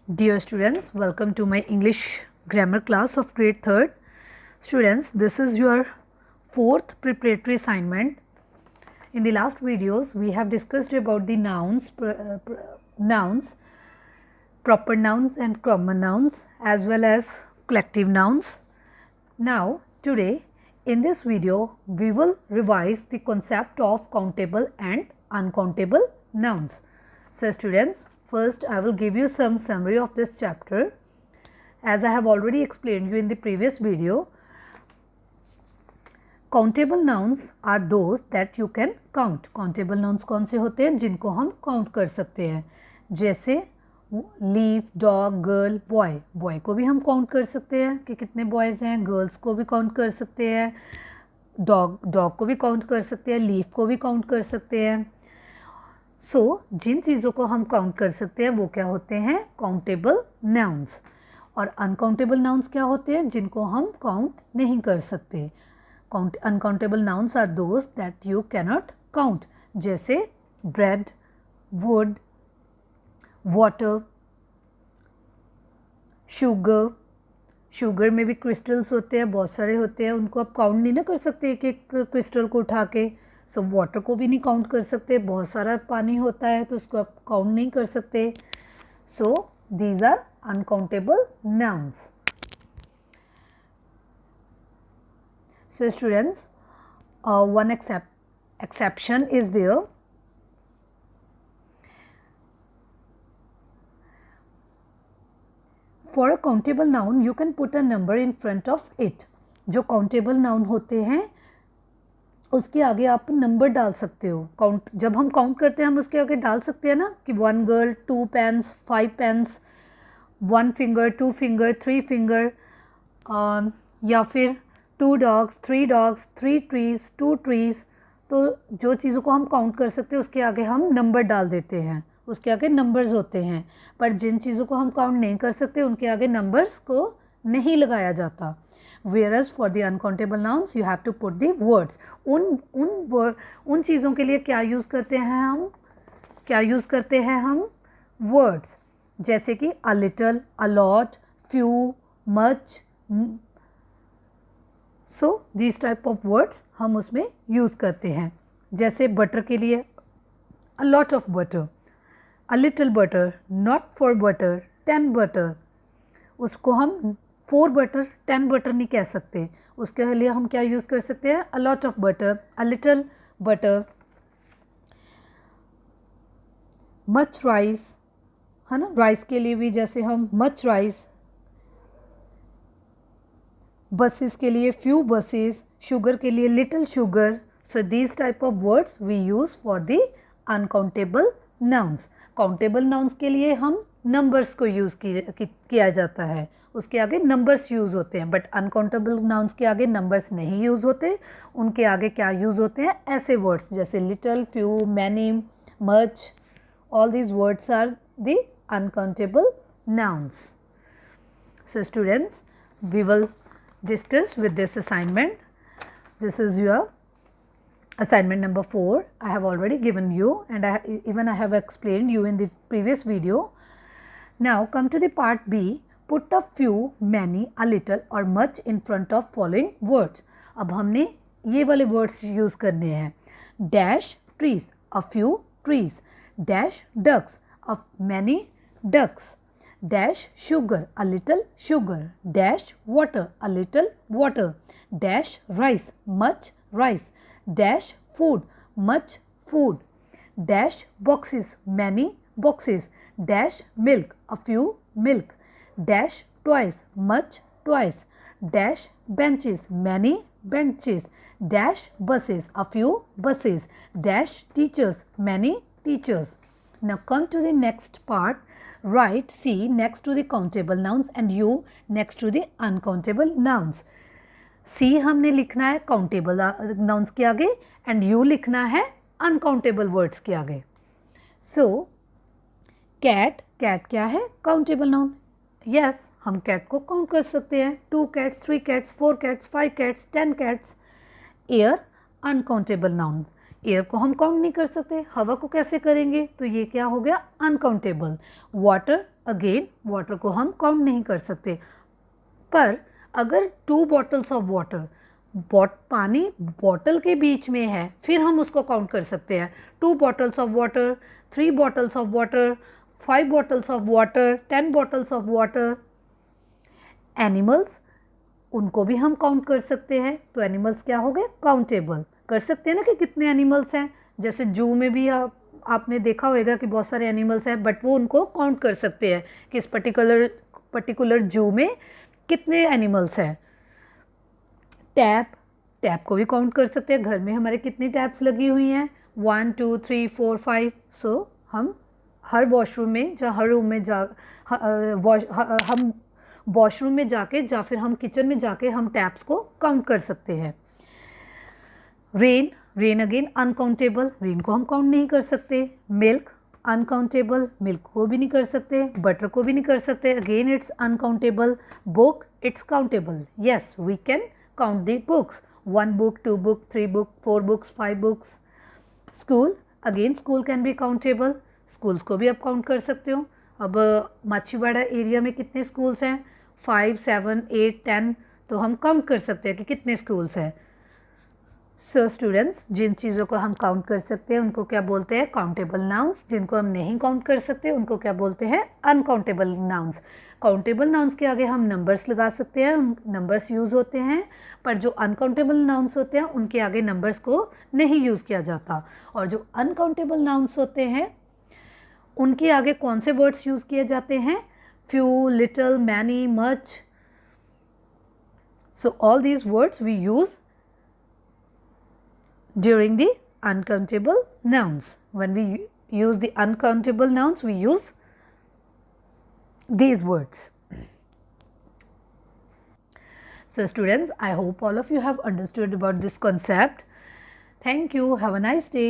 Dear students, welcome to my English grammar class of grade 3rd. Students, this is your 4th preparatory assignment. In the last videos, we have discussed about the nouns, proper nouns and common nouns as well as collective nouns. Now, today in this video, we will revise the concept of countable and uncountable nouns. So, students, first I will give you some summary of this chapter. As I have already explained you in the previous video, countable nouns are those that you can count. Countable nouns कौन से होते हैं जिनको हम count कर सकते हैं, जैसे leaf, dog, girl, boy. Boy को भी हम काउंट कर सकते हैं कि कितने बॉयज़ हैं. गर्ल्स को भी काउंट कर सकते हैं. डॉग को भी काउंट कर सकते हैं. लीफ को भी काउंट कर सकते हैं. जिन चीज़ों को हम काउंट कर सकते हैं वो क्या होते हैं, काउंटेबल नाउन्स. और अनकाउंटेबल नाउन्स क्या होते हैं जिनको हम काउंट नहीं कर सकते. Uncountable nouns are those that you cannot count, जैसे ब्रेड, वुड, वाटर, शुगर में भी क्रिस्टल्स होते हैं, बहुत सारे होते हैं, उनको आप काउंट नहीं ना कर सकते एक एक क्रिस्टल को उठा के. वाटर को भी नहीं काउंट कर सकते, बहुत सारा पानी होता है तो उसको आप काउंट नहीं कर सकते. These are uncountable nouns. Students, one exception is there. For a countable noun, you can put a number in front of it. जो countable noun होते हैं उसके आगे आप नंबर डाल सकते हो. काउंट जब हम काउंट करते हैं हम उसके आगे डाल सकते हैं ना कि 1 girl, 2 pens, 5 pens, 1 finger, 2 finger, 3 finger, या फिर 2 डॉग्स, 3 डॉग्स, 3 ट्रीज, 2 ट्रीज. तो जो चीज़ों को हम काउंट कर सकते हैं उसके आगे हम नंबर डाल देते हैं, उसके आगे नंबर्स होते हैं. पर जिन चीज़ों को हम काउंट नहीं कर सकते उनके आगे नंबर्स को नहीं लगाया जाता. Whereas for the uncountable nouns you have to put the words. उन चीज़ों के लिए क्या यूज़ करते हैं हम words, जैसे कि a little, a lot, few, much. These type of words हम उसमें यूज़ करते हैं. जैसे बटर के लिए a lot of butter, a little butter, not for butter, 10 butter. उसको हम 4 बटर 10 बटर नहीं कह सकते. उसके लिए हम क्या यूज़ कर सकते हैं, a lot of butter, a little butter. much rice है ना, राइस के लिए भी जैसे हम much rice. बसेस के लिए few buses, शुगर के लिए little sugar. These type of words we use for the uncountable nouns. Countable nouns के लिए हम नंबर्स को यूज़ किया जाता है, उसके आगे नंबर्स यूज़ होते हैं. बट अनकाउंटेबल नाउन्स के आगे नंबर्स नहीं यूज़ होते, उनके आगे क्या यूज़ होते हैं, ऐसे वर्ड्स जैसे little, few, many, much. All these words are the uncountable nouns. Students, we will discuss with this assignment. This is your assignment number 4. I have already given you and I have explained you in the previous video. Now come to the part B. Put a few, many, a little or much in front of following words. अब हमने ये वाले words use करने हैं. Dash trees, a few trees. Dash ducks, a many ducks. Dash sugar, a little sugar. Dash water, a little water. Dash rice, much rice. Dash food, much food. Dash boxes, many boxes. Dash milk, a few milk. Dash toys, much toys. Dash benches, many benches. Dash buses, a few buses. Dash teachers, many teachers. Now come to the next part. Write C next to the countable nouns and U next to the uncountable nouns. सी हमने लिखना है countable nouns के आगे and you लिखना है uncountable words के आगे. Cat क्या है, काउंटेबल नाउन. यस, हम कैट को काउंट कर सकते हैं. 2 cats, 3 cats, 4 cats, 5 cats, 10 cats. Air uncountable noun. Air को हम काउंट नहीं कर सकते, हवा को कैसे करेंगे, तो ये क्या हो गया, अनकाउंटेबल। वाटर, अगेन वाटर को हम काउंट नहीं कर सकते। पर अगर 2 बॉटल्स ऑफ वाटर, पानी बॉटल के बीच में है, फिर हम उसको काउंट कर सकते हैं। 2 bottles of water, 3 bottles of water, 5 bottles of water, 10 bottles of water. Animals, उनको भी हम काउंट कर सकते हैं, तो एनिमल्स क्या हो गए, काउंटेबल। कर सकते हैं ना कि कितने एनिमल्स हैं, जैसे जू में भी आपने देखा होगा कि बहुत सारे एनिमल्स हैं, बट वो उनको काउंट कर सकते हैं कि इस पर्टिकुलर जू में कितने एनिमल्स हैं। टैप को भी काउंट कर सकते हैं, घर में हमारे कितनी टैप्स लगी हुई हैं, 1 2 3 4 5। सो हम हर वॉशरूम में हर रूम में हम वॉशरूम में जाके या फिर हम किचन में जाके हम टैप्स को काउंट कर सकते हैं। रेन अगेन अनकाउंटेबल, रेन को हम काउंट नहीं कर सकते। मिल्क अनकाउंटेबल, मिल्क को भी नहीं कर सकते, बटर को भी नहीं कर सकते, again it's uncountable. Book, it's countable, yes we can count the books, 1 book, 2 book, 3 book, 4 books, 5 books. School, again school can be countable, schools को भी आप काउंट कर सकते हो। अब माछीवाड़ा एरिया में कितने स्कूल्स हैं, 5 7 8 10, तो हम काउंट कर सकते हैं कि कितने स्कूल्स हैं। सो स्टूडेंट्स, जिन चीज़ों को हम काउंट कर सकते हैं उनको क्या बोलते हैं, काउंटेबल नाउन्स। जिनको हम नहीं काउंट कर सकते उनको क्या बोलते हैं, अनकाउंटेबल नाउन्स। काउंटेबल नाउन्स के आगे हम नंबर्स लगा सकते हैं, नंबर्स यूज़ होते हैं, पर जो अनकाउंटेबल नाउन्स होते हैं उनके आगे नंबर्स को नहीं यूज़ किया जाता। और जो अनकाउंटेबल नाउन्स होते हैं उनके आगे कौन से वर्ड्स यूज़ किए जाते हैं, few, little, many, much. So all these words we use during the uncountable nouns. When we use the uncountable nouns, we use these words. So students, I hope all of you have understood about this concept. Thank you. Have a nice day.